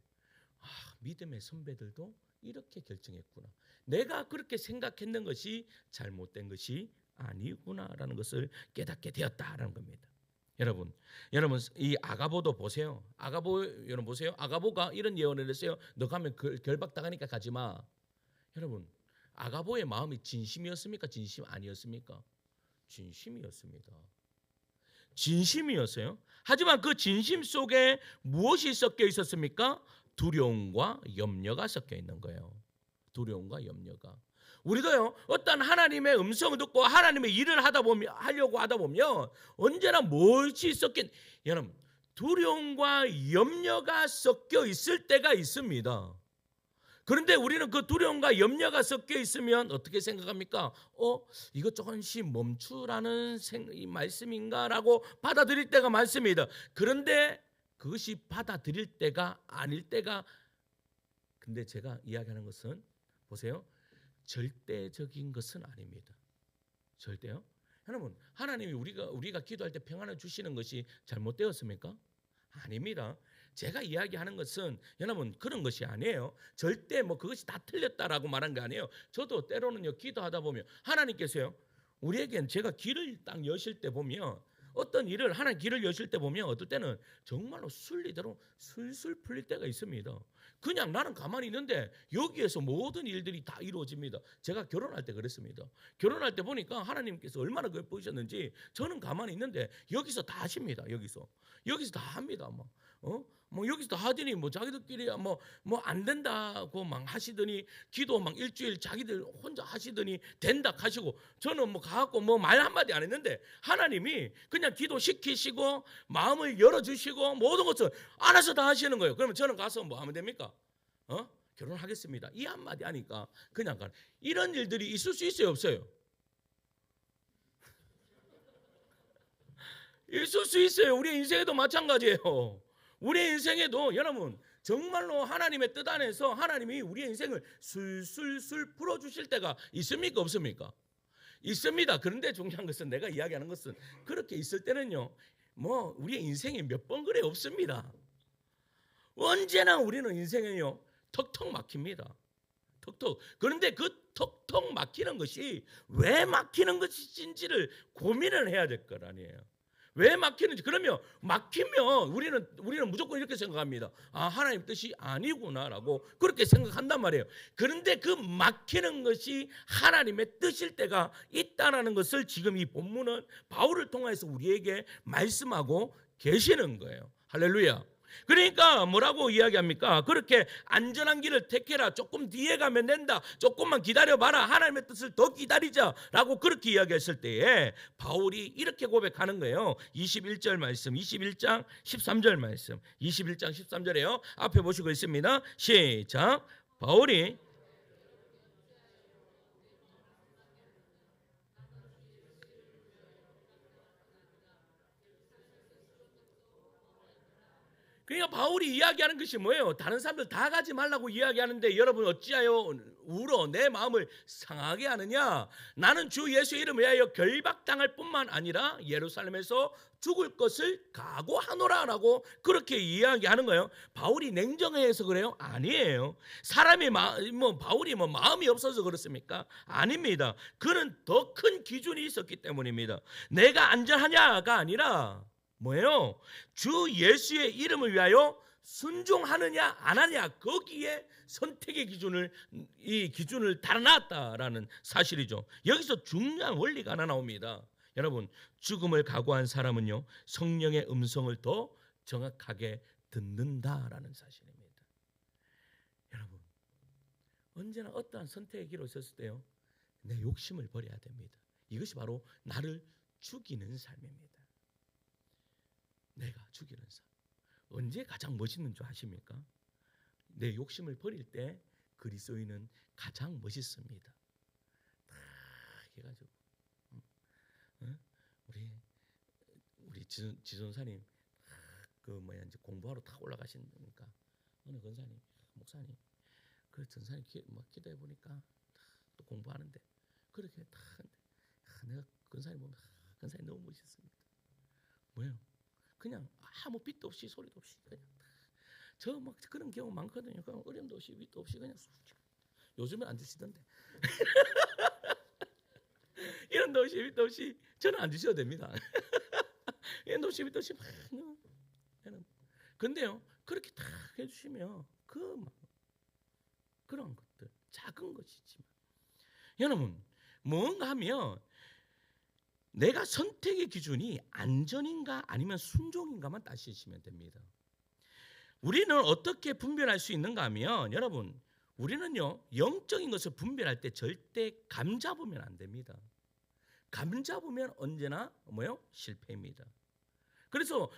믿음의 선배들도 이렇게 결정했구나. 내가 그렇게 생각했는 것이 잘못된 것이 아니구나라는 것을 깨닫게 되었다라는 겁니다. 여러분 이 아가보도 보세요. 여러분 보세요. 아가보가 이런 예언을 했어요. 너 가면 결박당하니까 가지 마. 여러분 아가보의 마음이 진심이었습니까? 진심 아니었습니까? 진심이었습니다. 진심이었어요. 하지만 그 진심 속에 무엇이 섞여 있었습니까? 두려움과 염려가 섞여 있는 거예요. 두려움과 염려가. 우리도요 어떤 하나님의 음성을 듣고 하나님의 일을 하려고 하다 보면 언제나 무엇이 여러분 두려움과 염려가 섞여 있을 때가 있습니다. 그런데 우리는 그 두려움과 염려가 섞여 있으면 어떻게 생각합니까? 이거 조금씩 멈추라는 말씀인가라고 받아들일 때가 많습니다. 그런데 그것이 받아들일 때가 아닐 때가 근데 제가 이야기하는 것은 보세요. 절대적인 것은 아닙니다. 절대요. 여러분 하나님이 우리가 기도할 때 평안을 주시는 것이 잘못되었습니까? 아닙니다. 제가 이야기하는 것은 여러분 그런 것이 아니에요. 절대 그것이 다 틀렸다라고 말한 게 아니에요. 저도 때로는요 기도하다 보면 하나님께서요 우리에겐 제가 길을 딱 여실 때 보면 어떤 일을 하나님 길을 여실 때 보면 어떨 때는 정말로 순리대로 술술 풀릴 때가 있습니다. 그냥 나는 가만히 있는데 여기에서 모든 일들이 다 이루어집니다. 제가 결혼할 때 그랬습니다. 결혼할 때 보니까 하나님께서 얼마나 그걸 보이셨는지 저는 가만히 있는데 여기서 다 하십니다. 여기서 다 합니다. 여기서 다 하더니 자기들끼리 안 된다고 막 하시더니 기도 막 일주일 자기들 혼자 하시더니 된다 하시고 저는 가갖고 말 한마디 안 했는데 하나님이 그냥 기도 시키시고 마음을 열어주시고 모든 것을 알아서 다 하시는 거예요. 그러면 저는 가서 뭐 하면 됩니까? 결혼하겠습니다. 이 한마디 하니까 그냥 가는 이런 일들이 있을 수 있어요, 없어요? 있을 수 있어요. 우리 인생에도 마찬가지예요. 우리의 인생에도 여러분 정말로 하나님의 뜻 안에서 하나님이 우리의 인생을 술술술 풀어주실 때가 있습니까? 없습니까? 있습니다. 그런데 중요한 것은 내가 이야기하는 것은 그렇게 있을 때는요 우리의 인생이 몇 번 그래 없습니다. 언제나 우리는 인생에요 턱턱 막힙니다. 턱턱. 그런데 그 턱턱 막히는 것이 왜 막히는 것인지를 고민을 해야 될 것 아니에요. 왜 막히는지. 그러면 막히면 우리는 무조건 이렇게 생각합니다. 하나님 뜻이 아니구나라고 그렇게 생각한단 말이에요. 그런데 그 막히는 것이 하나님의 뜻일 때가 있다라는 것을 지금 이 본문은 바울을 통해서 우리에게 말씀하고 계시는 거예요. 할렐루야. 그러니까 뭐라고 이야기합니까? 그렇게 안전한 길을 택해라. 조금 뒤에 가면 된다. 조금만 기다려봐라. 하나님의 뜻을 더 기다리자라고 그렇게 이야기했을 때에 바울이 이렇게 고백하는 거예요. 21절 말씀, 21장 13절 말씀, 21장 13절에요. 앞에 보시고 있습니다. 시작. 바울이 그러니까 바울이 이야기하는 것이 뭐예요? 다른 사람들 다 가지 말라고 이야기하는데 여러분 어찌하여 울어 내 마음을 상하게 하느냐? 나는 주 예수의 이름을 위하여 결박당할 뿐만 아니라 예루살렘에서 죽을 것을 각오하노라라고 그렇게 이야기하는 거예요. 바울이 냉정해서 그래요? 아니에요. 사람이 바울이 마음이 없어서 그렇습니까? 아닙니다. 그는 더 큰 기준이 있었기 때문입니다. 내가 안전하냐가 아니라 뭐예요? 주 예수의 이름을 위하여 순종하느냐 안 하느냐, 거기에 선택의 기준을 달아놨다라는 사실이죠. 여기서 중요한 원리가 하나 나옵니다. 여러분, 죽음을 각오한 사람은요 성령의 음성을 더 정확하게 듣는다라는 사실입니다. 여러분, 언제나 어떠한 선택의 길을 섰을 때요 내 욕심을 버려야 됩니다. 이것이 바로 나를 죽이는 삶입니다. 내가 죽이는 삶. 언제 가장 멋있는 줄 아십니까? 내 욕심을 버릴 때 그리스도인은 가장 멋있습니다. 딱 해가지고 우리 지존사님 이제 공부하러 탁 올라가시니까 어느 권사님, 목사님, 그 전사님 기도해 보니까 또 공부하는데 그렇게 탁 내가 권사님 보면 권사님 너무 멋있습니다. 뭐예요? 그냥 아무 빛도 없이 소리도 없이 그냥 저 그런 경우 많거든요. 그냥 어려움도 없이 빛도 없이 그냥 요즘은 안 주시던데 이런 도 없이 빛도 없이 저는 안 주셔도 됩니다. 이런 도 없이 빛도 없이 근데요 그렇게 다 해주시면 그런 것들 작은 것이지만 여러분 뭔가 하면 내가 선택의 기준이 안전인가 아니면 순종인가만 따지시면 됩니다. 우리는 어떻게 분별할 수 있는가 하면 여러분 우리는요 영적인 것을 분별할 때 절대 감 잡으면 안 됩니다. 감 잡으면 언제나 실패입니다. 그래서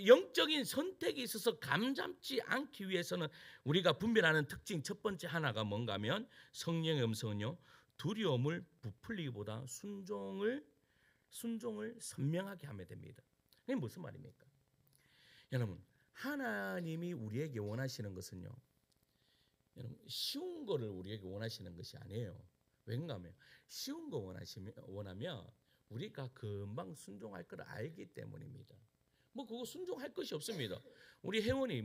영적인 선택에 있어서 감 잡지 않기 위해서는 우리가 분별하는 특징 첫 번째 하나가 뭔가 하면 성령의 음성은요 두려움을 부풀리기보다 순종을 선명하게 하면 됩니다. 이게 무슨 말입니까? 여러분 하나님이 우리에게 원하시는 것은요 여러분 쉬운 거를 우리에게 원하시는 것이 아니에요. 왠가 하면 쉬운 거 원하면 우리가 금방 순종할 걸 알기 때문입니다. 그거 순종할 것이 없습니다. 우리 혜원이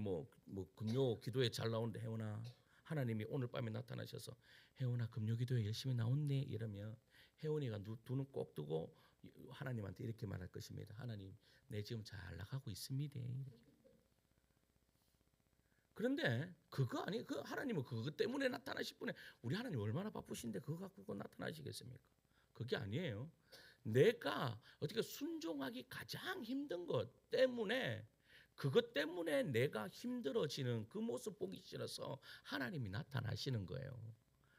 금요 기도에 잘 나오는데 혜원아 하나님이 오늘 밤에 나타나셔서 혜원아 금요 기도에 열심히 나왔네 이러면 혜원이가 두 눈 꼭 뜨고 하나님한테 이렇게 말할 것입니다. 하나님 내 지금 잘 나가고 있습니다. 그런데 그거 아니 하나님은 그것 때문에 나타나실 분에 우리 하나님 얼마나 바쁘신데 그거 갖고 나타나시겠습니까? 그게 아니에요. 내가 어떻게 순종하기 가장 힘든 것 때문에 그것 때문에 내가 힘들어지는 그 모습 보기 싫어서 하나님이 나타나시는 거예요.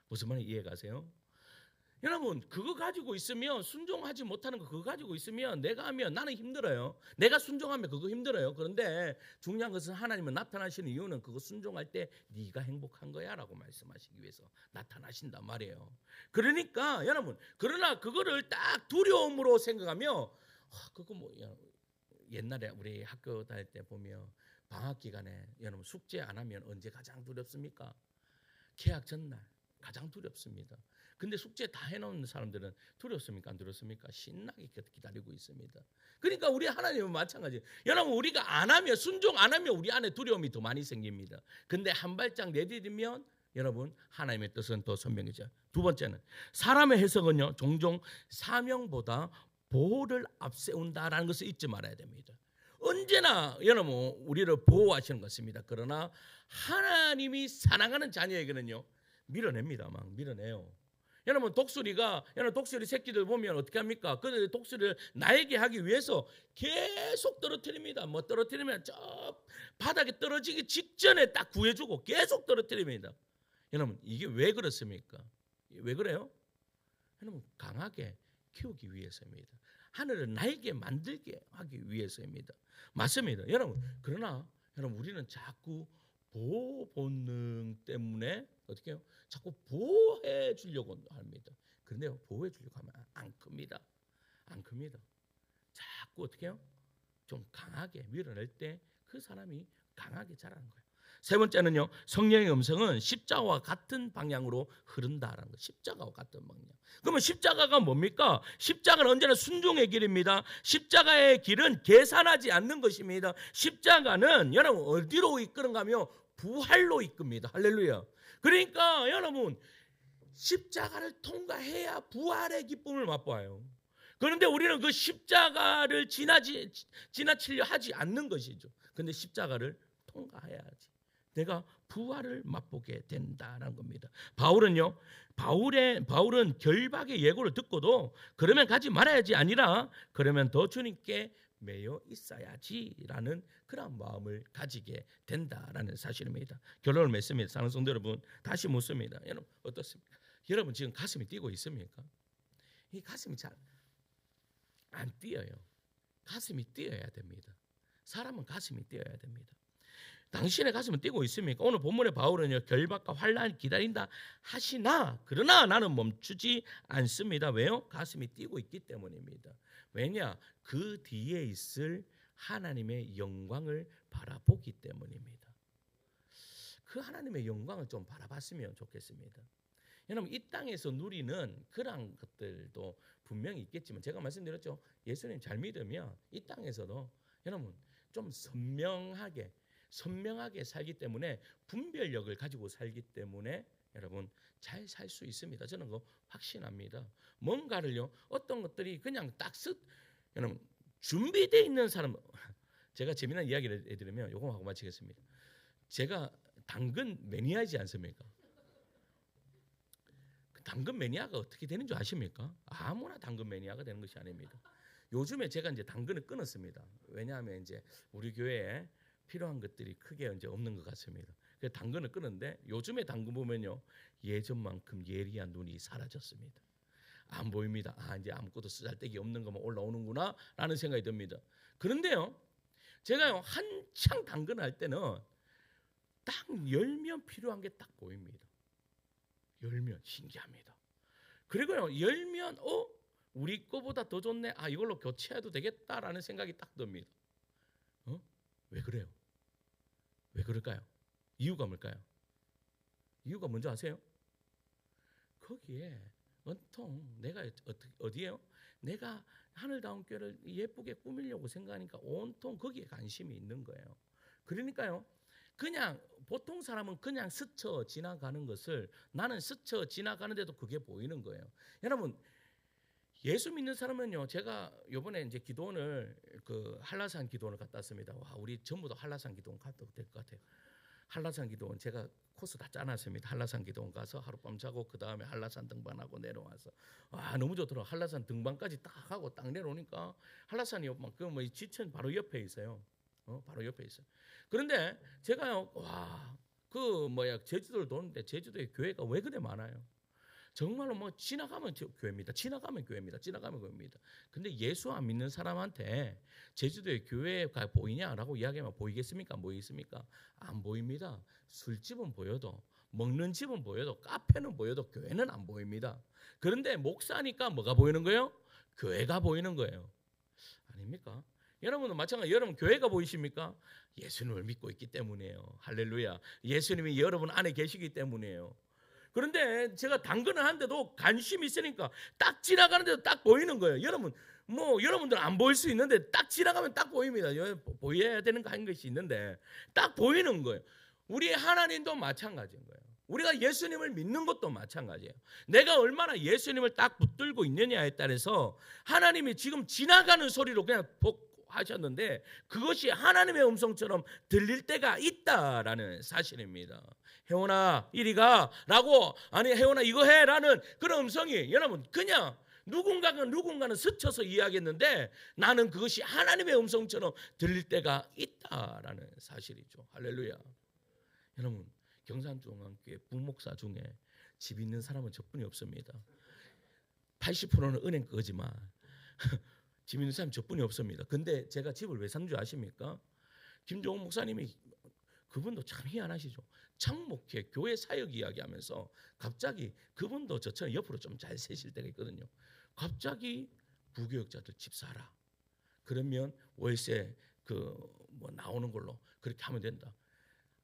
무슨 말인지 이해 가세요? 여러분 그거 가지고 있으면 순종하지 못하는 거 그거 가지고 있으면 내가 하면 나는 힘들어요. 내가 순종하면 그거 힘들어요. 그런데 중요한 것은 하나님은 나타나시는 이유는 그거 순종할 때 네가 행복한 거야 라고 말씀하시기 위해서 나타나신단 말이에요. 그러니까 여러분 그러나 그거를 딱 두려움으로 생각하며 그거 옛날에 우리 학교 다닐 때 보면 방학 기간에 여러분 숙제 안 하면 언제 가장 두렵습니까? 개학 전날 가장 두렵습니다. 근데 숙제 다 해놓은 사람들은 두렵습니까? 안 두렵습니까? 신나게 기다리고 있습니다. 그러니까 우리 하나님은 마찬가지예요. 여러분 우리가 안 하면 순종 안 하면 우리 안에 두려움이 더 많이 생깁니다. 근데 한 발짝 내디디면 여러분 하나님의 뜻은 더 선명해져요. 두 번째는 사람의 해석은요 종종 사명보다 보호를 앞세운다라는 것을 잊지 말아야 됩니다. 언제나 여러분 우리를 보호하시는 것입니다. 그러나 하나님이 사랑하는 자녀에게는요 밀어냅니다. 막 밀어내요. 여러분 독수리 새끼들 보면 어떻게 합니까? 그 독수리를 날게 하기 위해서 계속 떨어뜨립니다. 떨어뜨리면 저 바닥에 떨어지기 직전에 딱 구해주고 계속 떨어뜨립니다. 여러분 이게 왜 그렇습니까? 왜 그래요? 여러분 강하게 키우기 위해서입니다. 하늘을 날게 만들게 하기 위해서입니다. 맞습니다. 여러분 그러나 여러분 우리는 자꾸 보호 본능 때문에 어떻게 해요? 자꾸 보호해 주려고 합니다. 그런데요 보호해 주려고 하면 안 큽니다. 안 큽니다. 자꾸 어떻게 해요? 좀 강하게 밀어낼 때 그 사람이 강하게 자라는 거예요. 세 번째는요, 성령의 음성은 십자가와 같은 방향으로 흐른다라는 거. 십자가와 같은 방향. 그러면 십자가가 뭡니까? 십자가는 언제나 순종의 길입니다. 십자가의 길은 계산하지 않는 것입니다. 십자가는 여러분 어디로 이끄는가 하면 부활로 이끕니다. 할렐루야. 그러니까 여러분 십자가를 통과해야 부활의 기쁨을 맛봐요. 그런데 우리는 그 십자가를 지나치려 하지 않는 것이죠. 그런데 십자가를 통과해야지 내가 부활을 맛보게 된다는 겁니다. 바울은 결박의 예고를 듣고도 그러면 가지 말아야지 아니라 그러면 더 주님께 매여 있어야지라는 그런 마음을 가지게 된다라는 사실입니다. 결론을 맺습니다. 사랑하는 성도 여러분, 다시 묻습니다. 여러분 어떻습니까? 여러분 지금 가슴이 뛰고 있습니까? 이 가슴이 잘 안 뛰어요. 가슴이 뛰어야 됩니다. 사람은 가슴이 뛰어야 됩니다. 당신의 가슴은 뛰고 있습니까? 오늘 본문의 바울은요, 결박과 환난을 기다린다 하시나 그러나 나는 멈추지 않습니다. 왜요? 가슴이 뛰고 있기 때문입니다. 왜냐? 그 뒤에 있을 하나님의 영광을 바라보기 때문입니다. 그 하나님의 영광을 좀 바라봤으면 좋겠습니다. 여러분 이 땅에서 누리는 그런 것들도 분명히 있겠지만 제가 말씀드렸죠. 예수님 잘 믿으면 이 땅에서도 여러분 좀 선명하게 살기 때문에 분별력을 가지고 살기 때문에 여러분 잘 살 수 있습니다. 저는 그거 확신합니다. 뭔가를요 어떤 것들이 그냥 여러분 준비되어 있는 사람, 제가 재미난 이야기를 해드리면 요거 하고 마치겠습니다. 제가 당근 매니아이지 않습니까? 당근 매니아가 어떻게 되는 줄 아십니까? 아무나 당근 매니아가 되는 것이 아닙니다. 요즘에 제가 이제 당근을 끊었습니다. 왜냐하면 이제 우리 교회에 필요한 것들이 크게 이제 없는 것 같습니다. 그래서 당근을 끊었는데 요즘에 당근 보면요 예전만큼 예리한 눈이 사라졌습니다. 안 보입니다. 이제 아무것도 쓰잘데기 없는 것만 올라오는구나 라는 생각이 듭니다. 그런데요 제가요 한창 당근을 할 때는 딱 열면 필요한 게 딱 보입니다. 열면 신기합니다. 그리고요 열면 우리 거보다 더 좋네. 이걸로 교체해도 되겠다라는 생각이 딱 듭니다. 왜 그래요? 왜 그럴까요? 이유가 뭘까요? 이유가 뭔지 아세요? 거기에 온통 내가 어디에요? 내가 하늘다운 교회를 예쁘게 꾸미려고 생각하니까 온통 거기에 관심이 있는 거예요. 그러니까요 그냥 보통 사람은 그냥 스쳐 지나가는 것을 나는 스쳐 지나가는데도 그게 보이는 거예요. 여러분 예수 믿는 사람은요 제가 요번에 이제 기도원을 한라산 기도원을 갔다 왔습니다. 와 우리 전부 다 한라산 기도원 가도 될 것 같아요. 한라산 기도원 제가 코스 다 짜놨습니다. 한라산 기도원 가서 하룻밤 자고 그 다음에 한라산 등반하고 내려와서 너무 좋더라고요. 한라산 등반까지 딱 하고 딱 내려오니까 한라산이 뭐 지천 바로 옆에 있어요. 바로 옆에 있어요. 그런데 제가요 제주도를 도는데 제주도에 교회가 왜 그래 많아요? 정말로 지나가면 교회입니다. 지나가면 교회입니다. 근데 예수 안 믿는 사람한테 제주도에 교회가 보이냐라고 이야기하면 보이겠습니까? 안 보이겠습니까? 안 보입니다. 술집은 보여도 먹는 집은 보여도 카페는 보여도 교회는 안 보입니다. 그런데 목사니까 뭐가 보이는 거예요? 교회가 보이는 거예요. 아닙니까? 여러분도 마찬가지. 여러분 교회가 보이십니까? 예수님을 믿고 있기 때문이에요. 할렐루야. 예수님이 여러분 안에 계시기 때문이에요. 그런데 제가 당근을 하는데도 관심이 있으니까 딱 지나가는데도 딱 보이는 거예요. 여러분들은 안 보일 수 있는데 딱 지나가면 딱 보입니다. 보여야 되는 거 한 것이 있는데 딱 보이는 거예요. 우리 하나님도 마찬가지인 거예요. 우리가 예수님을 믿는 것도 마찬가지예요. 내가 얼마나 예수님을 딱 붙들고 있느냐에 따라서 하나님이 지금 지나가는 소리로 그냥 하셨는데 그것이 하나님의 음성처럼 들릴 때가 있다라는 사실입니다. 혜원아 이리 가라고 혜원아 이거 해라는 그런 음성이 여러분 그냥 누군가는 스쳐서 이야기했는데 나는 그것이 하나님의 음성처럼 들릴 때가 있다라는 사실이죠. 할렐루야. 여러분 경산중앙교회 부목사 중에 집 있는 사람은 저뿐이 없습니다. 80%는 은행 거지만 집 있는 사람 저뿐이 없습니다. 근데 제가 집을 왜 산 줄 아십니까? 김종훈 목사님이 그분도 참 희한하시죠. 창목회 교회 사역 이야기하면서 갑자기 그분도 저처럼 옆으로 좀 잘 세실 때가 있거든요. 갑자기 부교육자들 집 사라. 그러면 월세 나오는 걸로 그렇게 하면 된다.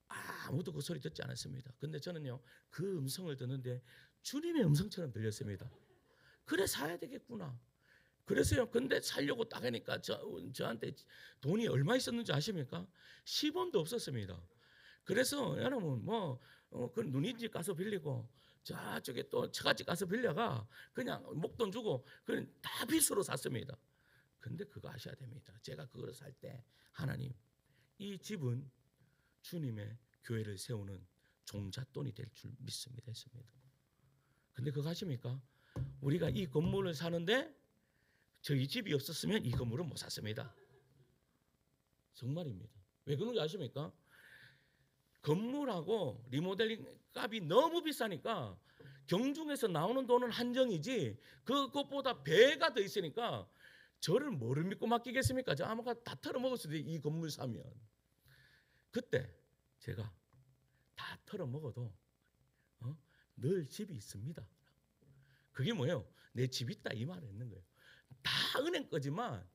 아무도 그 소리 듣지 않았습니다. 근데 저는요, 그 음성을 듣는데 주님의 음성처럼 들렸습니다. 그래 사야 되겠구나. 그래서요, 근데 살려고 딱 하니까 저한테 돈이 얼마 있었는지 아십니까? 10원도 없었습니다. 그래서 여러분 그 누님집 가서 빌리고 저쪽에 또 처갓집 가서 빌려가 그냥 목돈 주고 그냥 다 빚으로 샀습니다. 근데 그거 아셔야 됩니다. 제가 그걸 살 때 하나님, 이 집은 주님의 교회를 세우는 종잣돈이 될 줄 믿습니다 했습니다. 근데 그거 아십니까? 우리가 이 건물을 사는데 저희 집이 없었으면 이 건물은 못 샀습니다. 정말입니다. 왜 그런지 아십니까? 건물하고 리모델링 값이 너무 비싸니까 경중에서 나오는 돈은 한정이지 그것보다 배가 더 있으니까 저를 뭐를 믿고 맡기겠습니까? 저 아무가 다 털어먹을 수도 있어요. 이 건물 사면. 그때 제가 다 털어먹어도 늘 집이 있습니다. 그게 뭐예요? 내 집 있다 이 말을 했는 거예요. 다 은행 거지만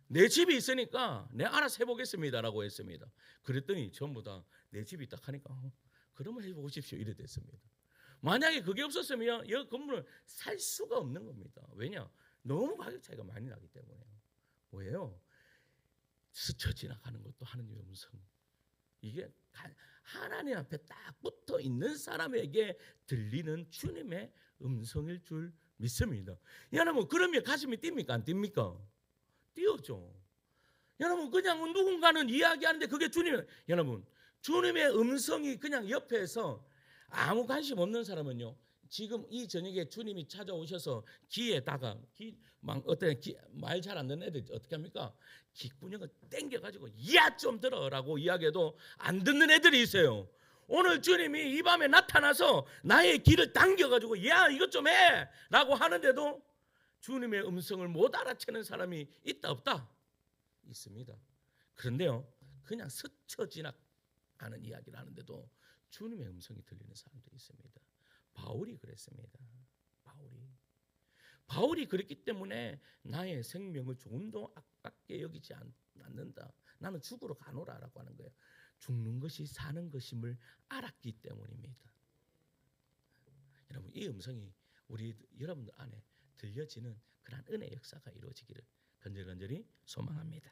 내 집이 있으니까 내가 알아서 해보겠습니다라고 했습니다. 그랬더니 전부 다 내 집이 있다 하니까 그러면 해보십시오 이래 됐습니다. 만약에 그게 없었으면 이 건물을 살 수가 없는 겁니다. 왜냐? 너무 가격 차이가 많이 나기 때문에. 왜요? 스쳐 지나가는 것도 하느님의 음성. 이게 하나님 앞에 딱 붙어 있는 사람에게 들리는 주님의 음성일 줄 믿습니다. 여러분, 그러면 가슴이 뜁니까? 안 뜁니까? 뛰어죠. 여러분, 그냥 누군가는 이야기하는데 그게 여러분, 주님의 음성이 그냥 옆에서 아무 관심 없는 사람은요, 지금 이 저녁에 주님이 찾아오셔서 귀에다가 말 잘 안 듣는 애들 어떻게 합니까? 귓구녕을 땡겨가지고 야 좀 들어라고 이야기해도 안 듣는 애들이 있어요. 오늘 주님이 이 밤에 나타나서 나의 귀를 당겨가지고 야 이것 좀 해라고 하는데도 주님의 음성을 못 알아채는 사람이 있다 없다? 있습니다. 그런데요, 그냥 스쳐 지나가는 이야기를 하는데도 주님의 음성이 들리는 사람들이 있습니다. 바울이 그랬습니다. 바울이 그랬기 때문에 나의 생명을 조금도 아깝게 여기지 않는다. 나는 죽으러 가노라라고 하는 거예요. 죽는 것이 사는 것임을 알았기 때문입니다. 여러분, 이 음성이 여러분들 안에 들려지는 그런 은혜 역사가 이루어지기를 간절히 소망합니다.